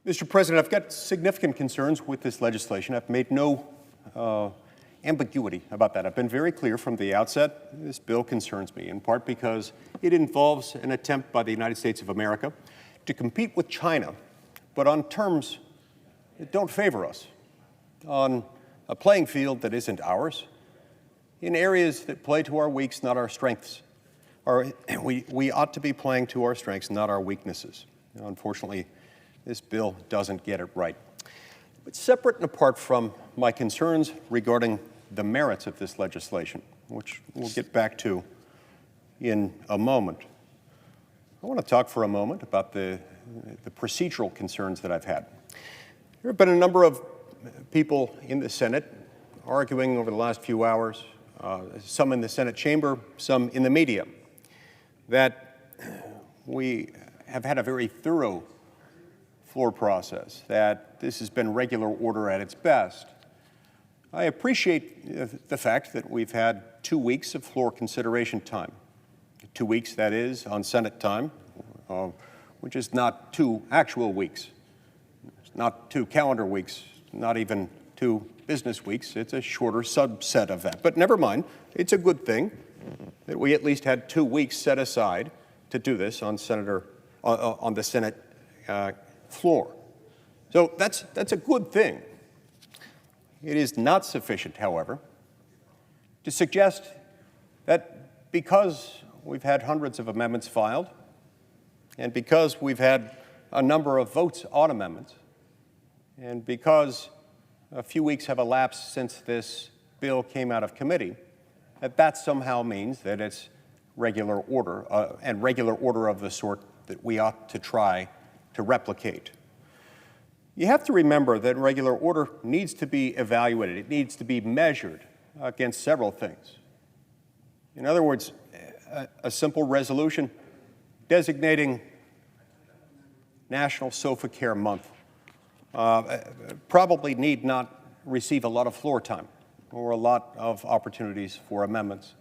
Mr. President, I've got significant concerns with this legislation. I've made no ambiguity about that. I've been very clear from the outset. This bill concerns me, in part because it involves an attempt by the United States of America to compete with China, but on terms that don't favor us, on a playing field that isn't ours, in areas that play to our weaks, not our strengths. We ought to be playing to our strengths, not our weaknesses. Unfortunately, this bill doesn't get it right. But separate and apart from my concerns regarding the merits of this legislation, which we'll get back to in a moment, I want to talk for a moment about the procedural concerns that I've had. There have been a number of people in the Senate arguing over the last few hours, some in the Senate chamber, some in the media, that we have had a very thorough floor process, that this has been regular order at its best. I appreciate the fact that we've had 2 weeks of floor consideration time. 2 weeks, that is, on Senate time, which is not 2 actual weeks. It's not 2 calendar weeks, not even 2 business weeks. It's a shorter subset of that. But never mind, it's a good thing that we at least had 2 weeks set aside to do this on the Senate floor. So that's a good thing. It is not sufficient, however, to suggest that because we've had hundreds of amendments filed and because we've had a number of votes on amendments and because a few weeks have elapsed since this bill came out of committee, that somehow means that it's regular order, and regular order of the sort that we ought to try to replicate. You have to remember that regular order needs to be evaluated. It needs to be measured against several things. In other words, a simple resolution designating National Sofa Care Month probably need not receive a lot of floor time or a lot of opportunities for amendments.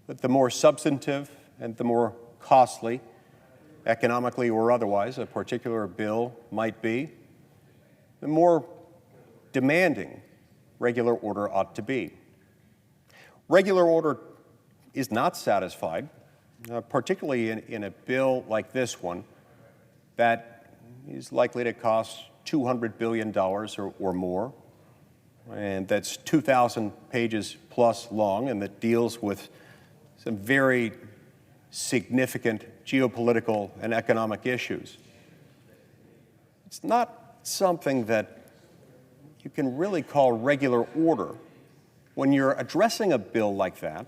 But the more substantive and the more costly, economically or otherwise, a particular bill might be, the more demanding regular order ought to be. Regular order is not satisfied, particularly in a bill like this one that is likely to cost $200 billion or more, and that's 2,000 pages plus long, and that deals with some very significant geopolitical and economic issues. It's not something that you can really call regular order when you're addressing a bill like that,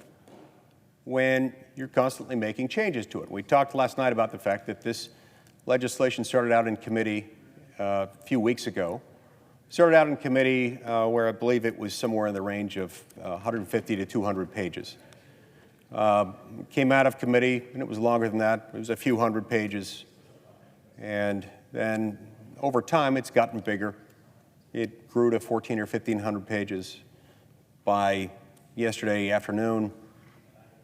when you're constantly making changes to it. We talked last night about the fact that this legislation started out in committee a few weeks ago. Started out in committee where I believe it was somewhere in the range of 150 to 200 pages. Came out of committee, and it was longer than that. It was a few hundred pages. And then over time, it's gotten bigger. It grew to 1,400 or 1,500 pages. By yesterday afternoon,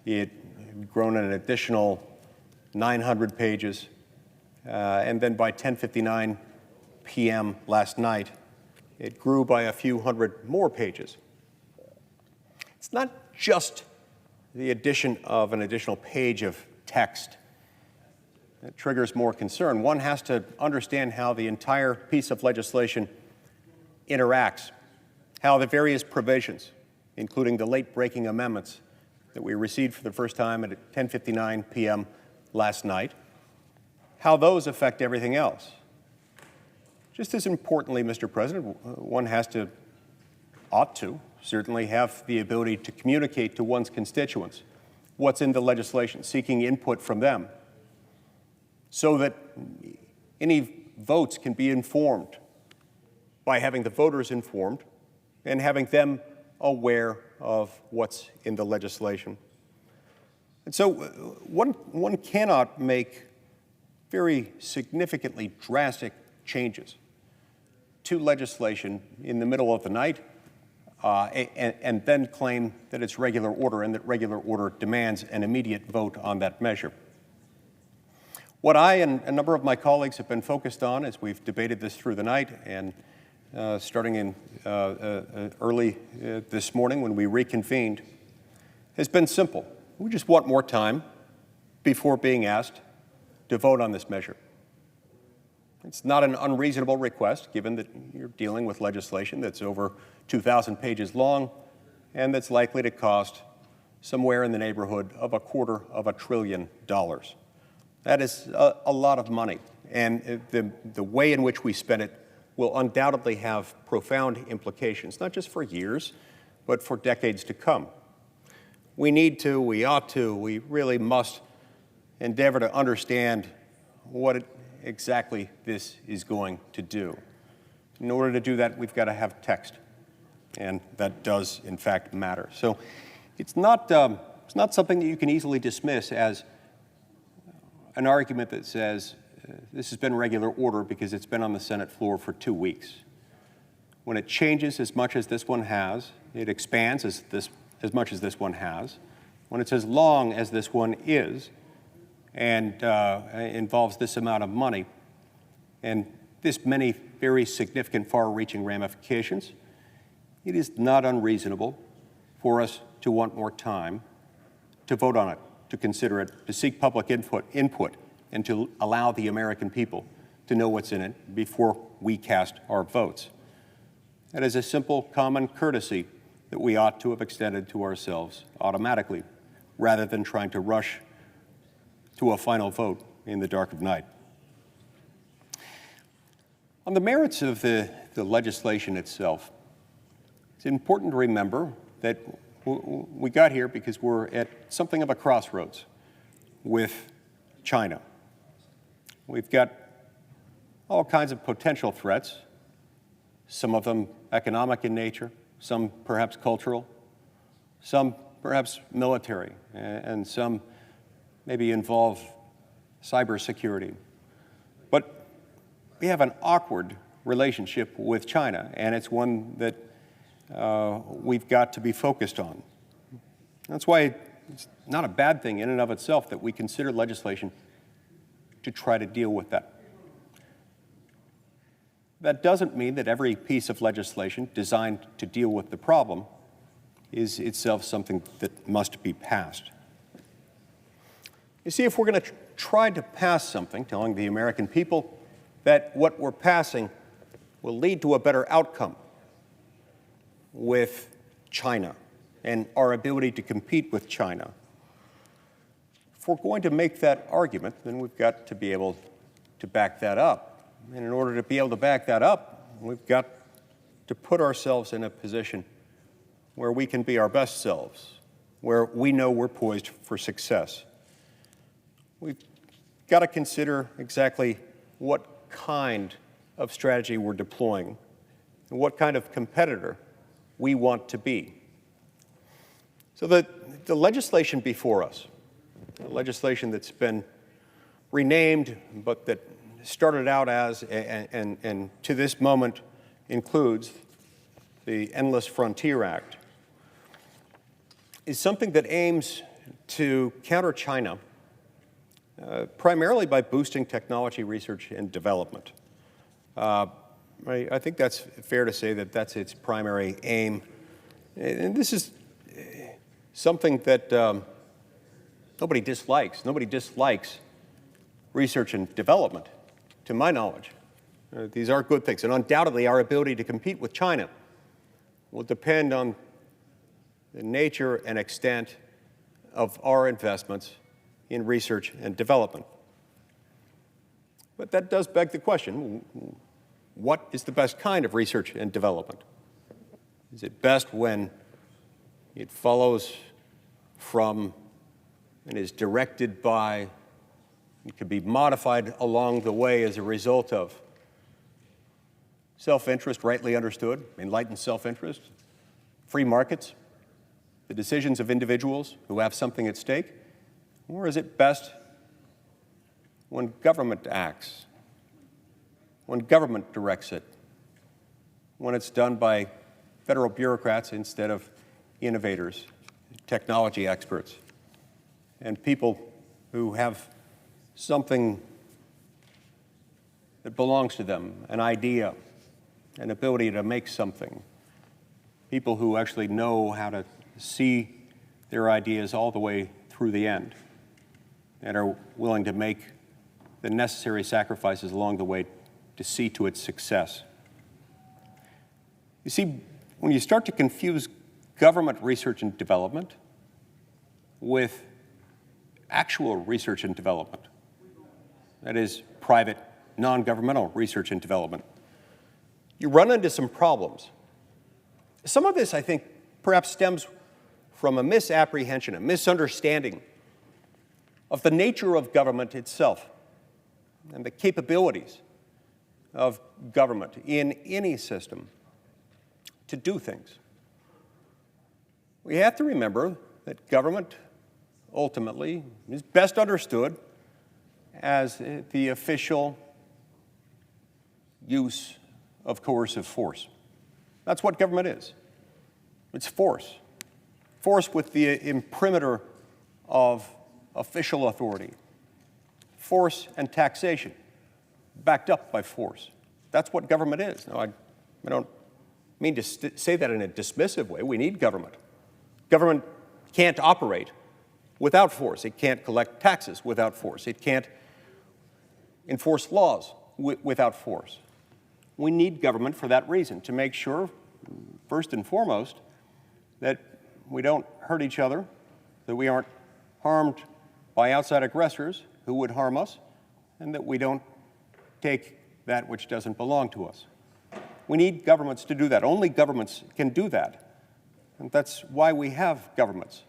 it had grown an additional 900 pages. And then by 10:59 p.m. last night, it grew by a few hundred more pages. It's not just the addition of an additional page of text that triggers more concern. One has to understand how the entire piece of legislation interacts, how the various provisions, including the late-breaking amendments that we received for the first time at 10:59 p.m. last night, how those affect everything else. Just as importantly, Mr. President, one ought to certainly have the ability to communicate to one's constituents what's in the legislation, seeking input from them, so that any votes can be informed by having the voters informed and having them aware of what's in the legislation. And so one cannot make very significantly drastic changes to legislation in the middle of the night and then claim that it's regular order and that regular order demands an immediate vote on that measure. What I and a number of my colleagues have been focused on as we've debated this through the night and starting in early this morning when we reconvened has been simple. We just want more time before being asked to vote on this measure. It's not an unreasonable request, given that you're dealing with legislation that's over 2,000 pages long and that's likely to cost somewhere in the neighborhood of $250 billion. That is a lot of money, and the way in which we spend it will undoubtedly have profound implications, not just for years, but for decades to come. We need to, we ought to, we really must endeavor to understand what exactly this is going to do. In order to do that, we've got to have text, and that does, in fact, matter. So it's not something that you can easily dismiss as an argument that says this has been regular order because it's been on the Senate floor for 2 weeks. When it changes as much as this one has, it expands as much as this one has. When it's as long as this one is, and involves this amount of money, and this many very significant far-reaching ramifications, it is not unreasonable for us to want more time to vote on it, to consider it, to seek public input, and to allow the American people to know what's in it before we cast our votes. That is a simple common courtesy that we ought to have extended to ourselves automatically, rather than trying to rush to a final vote in the dark of night. On the merits of the legislation itself, it's important to remember that we got here because we're at something of a crossroads with China. We've got all kinds of potential threats, some of them economic in nature, some perhaps cultural, some perhaps military, and some maybe involve cybersecurity. But we have an awkward relationship with China, and it's one that we've got to be focused on. That's why it's not a bad thing in and of itself that we consider legislation to try to deal with that. That doesn't mean that every piece of legislation designed to deal with the problem is itself something that must be passed. You see, if we're going to try to pass something telling the American people that what we're passing will lead to a better outcome with China and our ability to compete with China, if we're going to make that argument, then we've got to be able to back that up. And in order to be able to back that up, we've got to put ourselves in a position where we can be our best selves, where we know we're poised for success. We've got to consider exactly what kind of strategy we're deploying and what kind of competitor we want to be. So the legislation before us, the legislation that's been renamed but that started out as and to this moment includes the Endless Frontier Act, is something that aims to counter China primarily by boosting technology research and development. I think that's fair to say that that's its primary aim. And this is something that nobody dislikes. Nobody dislikes research and development, to my knowledge. These are good things. And undoubtedly, our ability to compete with China will depend on the nature and extent of our investments in research and development. But that does beg the question, what is the best kind of research and development? Is it best when it follows from and is directed by, it could be modified along the way as a result of self-interest, rightly understood, enlightened self-interest, free markets, the decisions of individuals who have something at stake? Or is it best when government acts, when government directs it, when it's done by federal bureaucrats instead of innovators, technology experts, and people who have something that belongs to them, an idea, an ability to make something. People who actually know how to see their ideas all the way through the end and are willing to make the necessary sacrifices along the way to see to its success. You see, when you start to confuse government research and development with actual research and development, that is, private, non-governmental research and development, you run into some problems. Some of this, I think, perhaps stems from a misapprehension, a misunderstanding of the nature of government itself and the capabilities of government in any system to do things. We have to remember that government ultimately is best understood as the official use of coercive force. That's what government is. It's force. Force with the imprimatur of official authority. Force and taxation, backed up by force. That's what government is. Now, I don't mean to say that in a dismissive way. We need government. Government can't operate without force. It can't collect taxes without force. It can't enforce laws without force. We need government for that reason, to make sure, first and foremost, that we don't hurt each other, that we aren't harmed by outside aggressors who would harm us, and that we don't take that which doesn't belong to us. We need governments to do that. Only governments can do that. And that's why we have governments.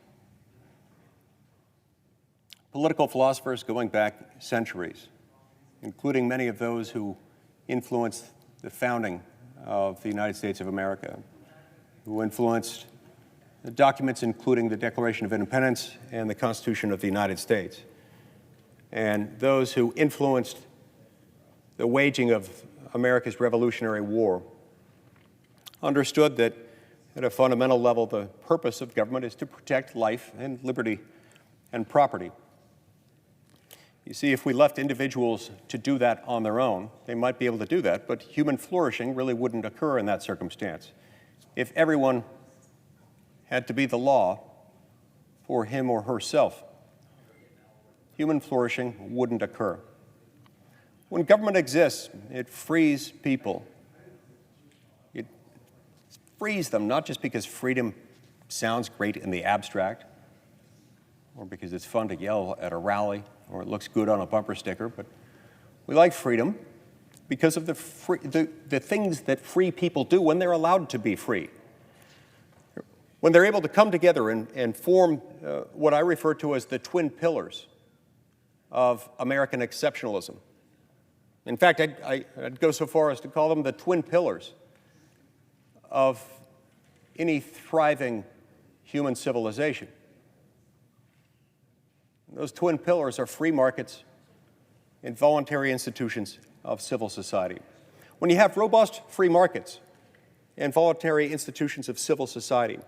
Political philosophers going back centuries, including many of those who influenced the founding of the United States of America, who influenced the documents including the Declaration of Independence and the Constitution of the United States, and those who influenced the waging of America's Revolutionary War, understood that at a fundamental level, the purpose of government is to protect life and liberty and property. You see, if we left individuals to do that on their own, they might be able to do that, but human flourishing really wouldn't occur in that circumstance. If everyone had to be the law for him or herself, human flourishing wouldn't occur. When government exists, it frees people. It frees them, not just because freedom sounds great in the abstract, or because it's fun to yell at a rally, or it looks good on a bumper sticker, but we like freedom because of the things that free people do when they're allowed to be free. When they're able to come together and form what I refer to as the twin pillars of American exceptionalism. In fact, I'd go so far as to call them the twin pillars of any thriving human civilization. Those twin pillars are free markets and voluntary institutions of civil society. When you have robust free markets and voluntary institutions of civil society,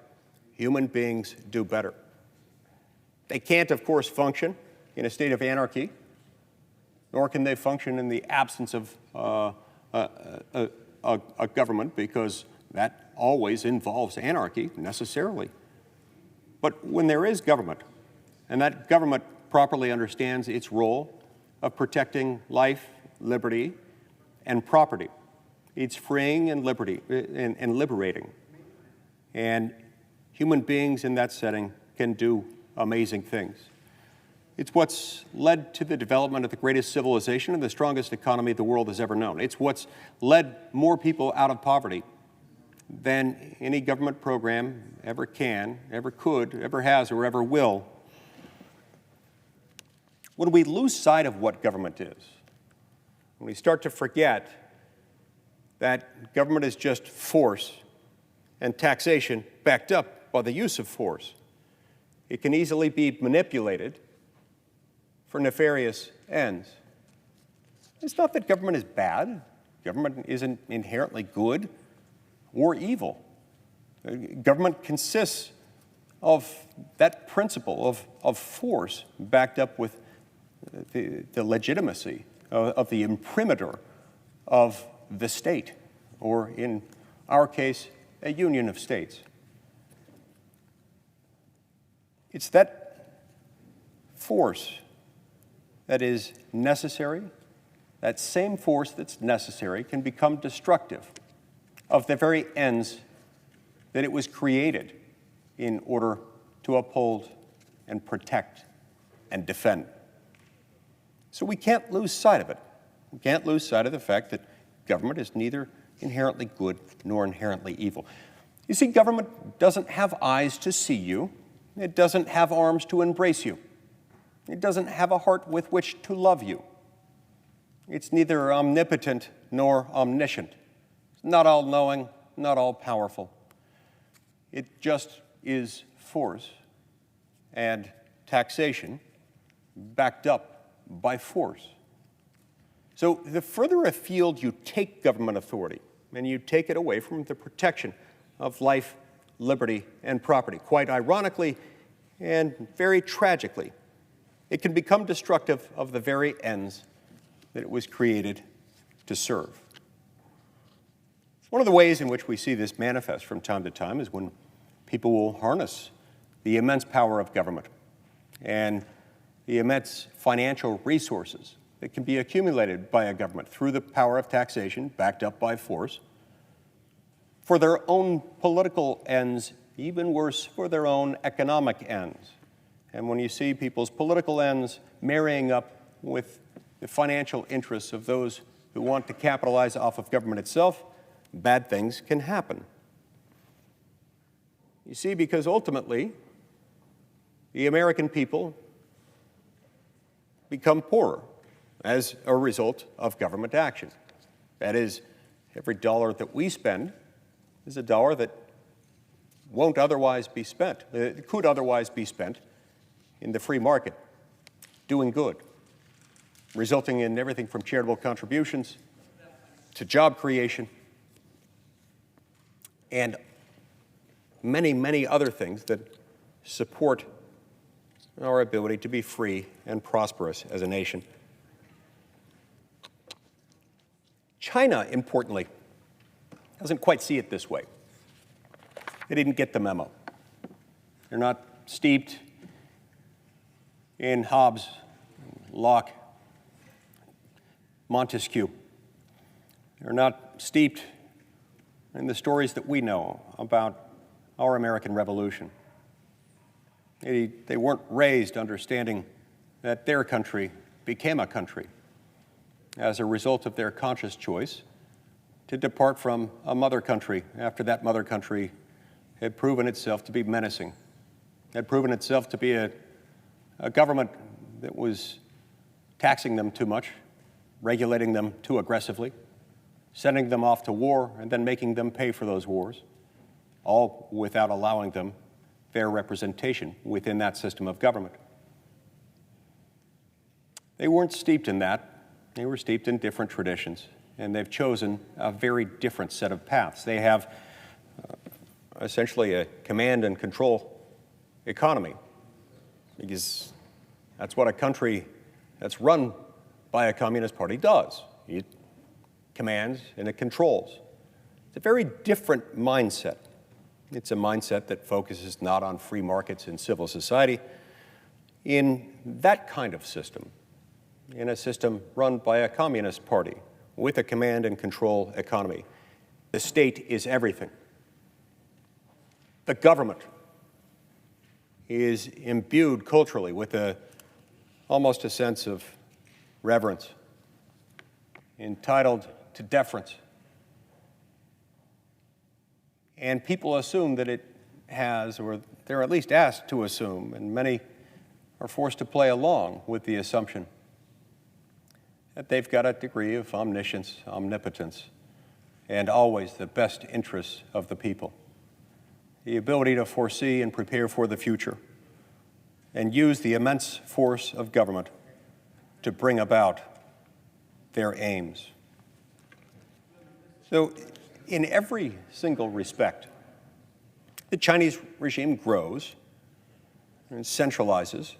human beings do better. They can't, of course, function in a state of anarchy, nor can they function in the absence of a government, because that always involves anarchy, necessarily. But when there is government, and that government properly understands its role of protecting life, liberty, and property, it's freeing and liberating. And human beings in that setting can do amazing things. It's what's led to the development of the greatest civilization and the strongest economy the world has ever known. It's what's led more people out of poverty than any government program ever can, ever could, ever has, or ever will. When we lose sight of what government is, when we start to forget that government is just force and taxation backed up by the use of force, it can easily be manipulated for nefarious ends. It's not that government is bad. Government isn't inherently good or evil. Government consists of that principle of force backed up with the legitimacy of the imprimatur of the state, or in our case, a union of states. It's that force that is necessary, that same force that's necessary can become destructive of the very ends that it was created in order to uphold and protect and defend. So we can't lose sight of it. We can't lose sight of the fact that government is neither inherently good nor inherently evil. You see, government doesn't have eyes to see you. It doesn't have arms to embrace you. It doesn't have a heart with which to love you. It's neither omnipotent nor omniscient. It's not all-knowing, not all-powerful. It just is force and taxation backed up by force. So the further afield you take government authority, and you take it away from the protection of life, liberty, and property, quite ironically and very tragically, it can become destructive of the very ends that it was created to serve. One of the ways in which we see this manifest from time to time is when people will harness the immense power of government and the immense financial resources that can be accumulated by a government through the power of taxation backed up by force for their own political ends, even worse, for their own economic ends. And when you see people's political ends marrying up with the financial interests of those who want to capitalize off of government itself, bad things can happen. You see, because ultimately, the American people become poorer as a result of government action. That is, every dollar that we spend is a dollar that won't otherwise be spent, it could otherwise be spent in the free market, doing good, resulting in everything from charitable contributions to job creation and many, many other things that support our ability to be free and prosperous as a nation. China, importantly, doesn't quite see it this way. They didn't get the memo. They're not steeped in Hobbes, Locke, Montesquieu. They're not steeped in the stories that we know about our American Revolution. They weren't raised understanding that their country became a country as a result of their conscious choice to depart from a mother country after that mother country had proven itself to be menacing, had proven itself to be a government that was taxing them too much, regulating them too aggressively, sending them off to war and then making them pay for those wars, all without allowing them fair representation within that system of government. They weren't steeped in that. They were steeped in different traditions, and they've chosen a very different set of paths. They have essentially a command and control economy, because that's what a country that's run by a communist party does. It commands and it controls. It's a very different mindset. It's a mindset that focuses not on free markets and civil society. In that kind of system, in a system run by a communist party with a command and control economy, the state is everything. The government is imbued culturally with almost a sense of reverence, entitled to deference. And people assume that it has, or they're at least asked to assume, and many are forced to play along with the assumption that they've got a degree of omniscience, omnipotence, and always the best interests of the people. The ability to foresee and prepare for the future, and use the immense force of government to bring about their aims. So, in every single respect, the Chinese regime grows and centralizes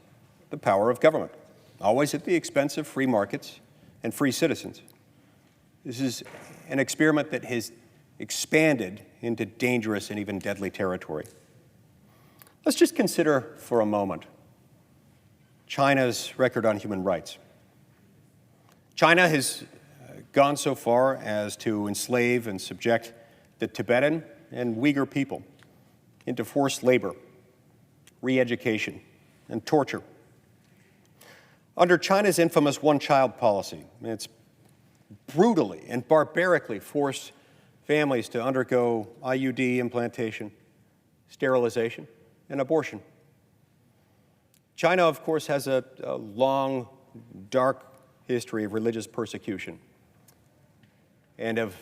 the power of government, always at the expense of free markets and free citizens. This is an experiment that has expanded into dangerous and even deadly territory. Let's just consider for a moment China's record on human rights. China has gone so far as to enslave and subject the Tibetan and Uyghur people into forced labor, re-education, and torture. Under China's infamous one-child policy, it's brutally and barbarically forced families to undergo IUD implantation, sterilization, and abortion. China, of course, has a long, dark history of religious persecution and of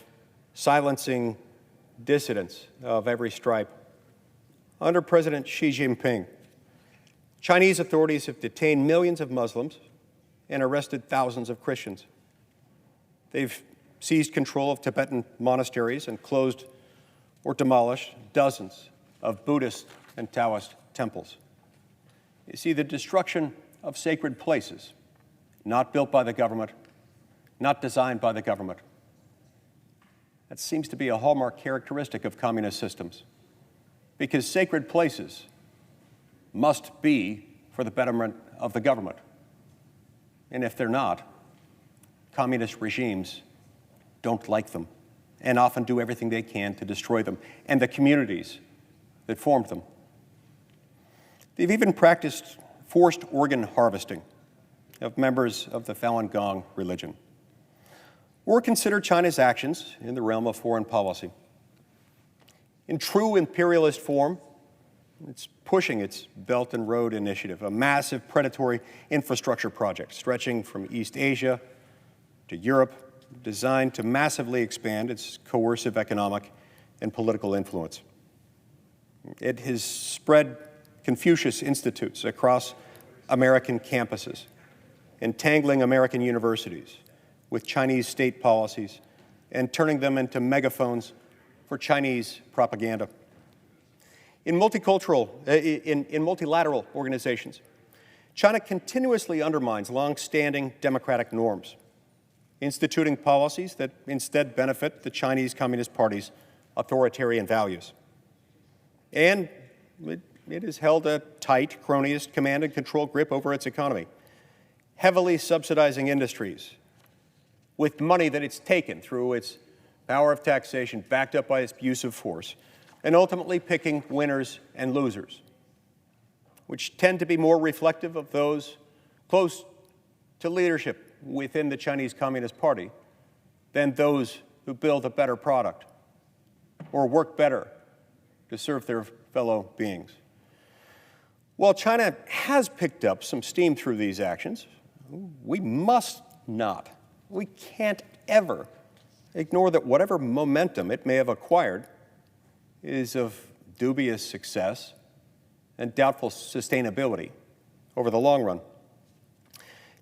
silencing dissidents of every stripe. Under President Xi Jinping, Chinese authorities have detained millions of Muslims and arrested thousands of Christians. They've seized control of Tibetan monasteries and closed or demolished dozens of Buddhist and Taoist temples. You see, the destruction of sacred places, not built by the government, not designed by the government, that seems to be a hallmark characteristic of communist systems, because sacred places must be for the betterment of the government. And if they're not, communist regimes don't like them and often do everything they can to destroy them and the communities that formed them. They've even practiced forced organ harvesting of members of the Falun Gong religion. Or consider China's actions in the realm of foreign policy. In true imperialist form, it's pushing its Belt and Road Initiative, a massive predatory infrastructure project stretching from East Asia to Europe, designed to massively expand its coercive economic and political influence. It has spread Confucius Institutes across American campuses, entangling American universities with Chinese state policies and turning them into megaphones for Chinese propaganda. In multilateral organizations, China continuously undermines long-standing democratic norms, instituting policies that instead benefit the Chinese Communist Party's authoritarian values. And it has held a tight, cronyist command and control grip over its economy, heavily subsidizing industries with money that it's taken through its power of taxation, backed up by its use of force, and ultimately picking winners and losers, which tend to be more reflective of those close to leadership within the Chinese Communist Party than those who build a better product or work better to serve their fellow beings. While China has picked up some steam through these actions, we must not, we can't ever ignore that whatever momentum it may have acquired is of dubious success and doubtful sustainability over the long run.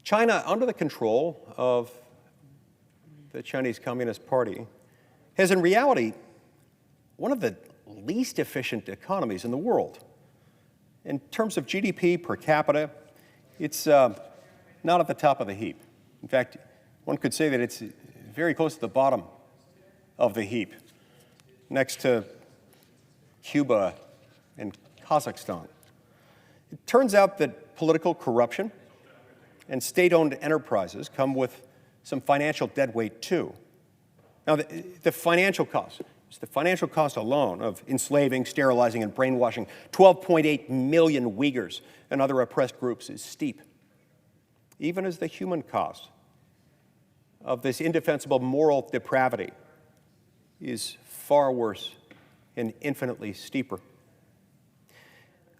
China, under the control of the Chinese Communist Party, has in reality one of the least efficient economies in the world. In terms of GDP per capita, it's not at the top of the heap. In fact, one could say that it's very close to the bottom of the heap, next to Cuba and Kazakhstan. It turns out that political corruption and state-owned enterprises come with some financial deadweight too. Now, the financial cost, it's the financial cost alone of enslaving, sterilizing, and brainwashing 12.8 million Uyghurs and other oppressed groups is steep, even as the human cost of this indefensible moral depravity is far worse and infinitely steeper.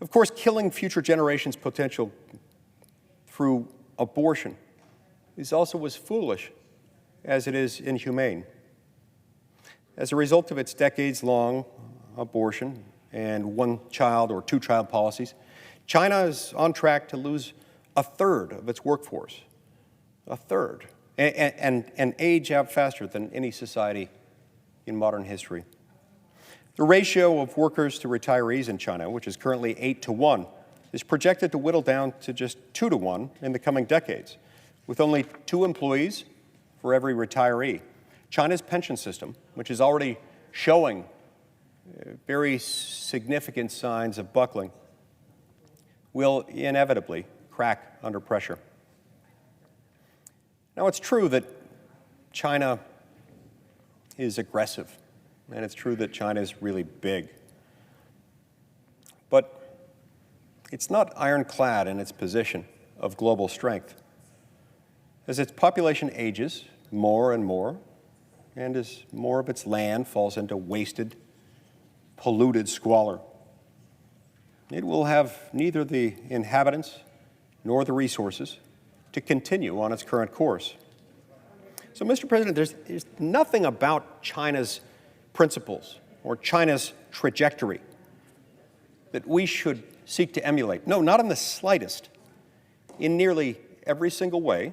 Of course, killing future generations' potential through abortion is also as foolish as it is inhumane. As a result of its decades-long abortion and one-child or two-child policies, China is on track to lose a third of its workforce, a third, and age out faster than any society in modern history. The ratio of workers to retirees in China, which is currently 8-to-1, is projected to whittle down to just 2-to-1 in the coming decades, with only 2 employees for every retiree. China's pension system, which is already showing very significant signs of buckling, will inevitably crack under pressure. Now, it's true that China is aggressive, and it's true that China is really big. But it's not ironclad in its position of global strength. As its population ages more and more, and as more of its land falls into wasted, polluted squalor, it will have neither the inhabitants nor the resources to continue on its current course. So, Mr. President, there's nothing about China's principles or China's trajectory that we should seek to emulate. No, not in the slightest. In nearly every single way,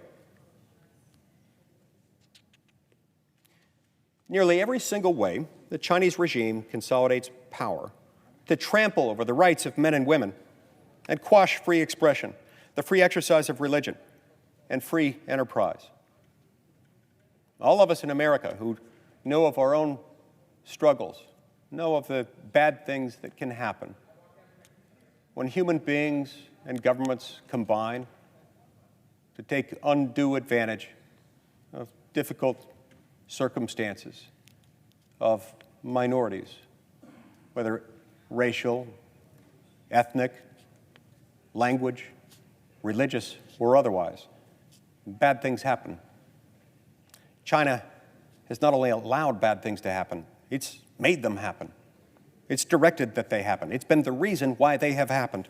the Chinese regime consolidates power to trample over the rights of men and women and quash free expression, the free exercise of religion, and free enterprise. All of us in America who know of our own struggles know of the bad things that can happen when human beings and governments combine to take undue advantage of difficult circumstances of minorities, whether racial, ethnic, language, religious, or otherwise. Bad things happen. China has not only allowed bad things to happen, it's made them happen. It's directed that they happen. It's been the reason why they have happened.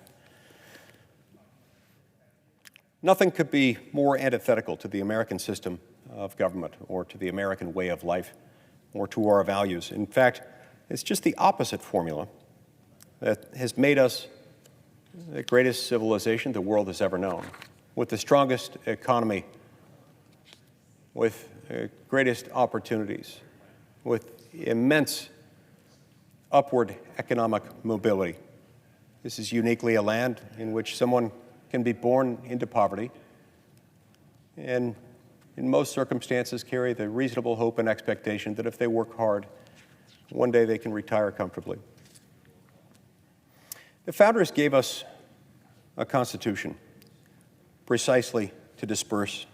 Nothing could be more antithetical to the American system of government or to the American way of life or to our values. In fact, it's just the opposite formula that has made us the greatest civilization the world has ever known, with the strongest economy, with greatest opportunities, with immense upward economic mobility. This is uniquely a land in which someone can be born into poverty and in most circumstances carry the reasonable hope and expectation that if they work hard, one day they can retire comfortably. The founders gave us a Constitution precisely to disperse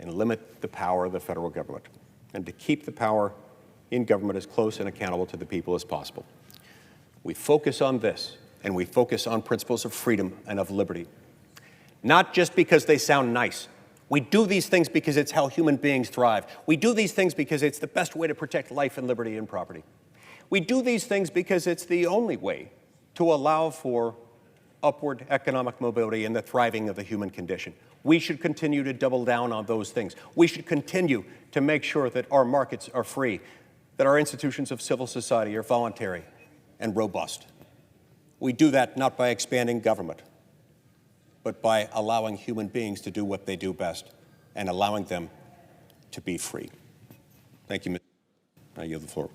and limit the power of the federal government and to keep the power in government as close and accountable to the people as possible. We focus on this, and we focus on principles of freedom and of liberty, not just because they sound nice. We do these things because it's how human beings thrive. We do these things because it's the best way to protect life and liberty and property. We do these things because it's the only way to allow for upward economic mobility and the thriving of the human condition. We should continue to double down on those things. We should continue to make sure that our markets are free, that our institutions of civil society are voluntary and robust. We do that not by expanding government, but by allowing human beings to do what they do best and allowing them to be free. Thank you, Mr. I yield the floor.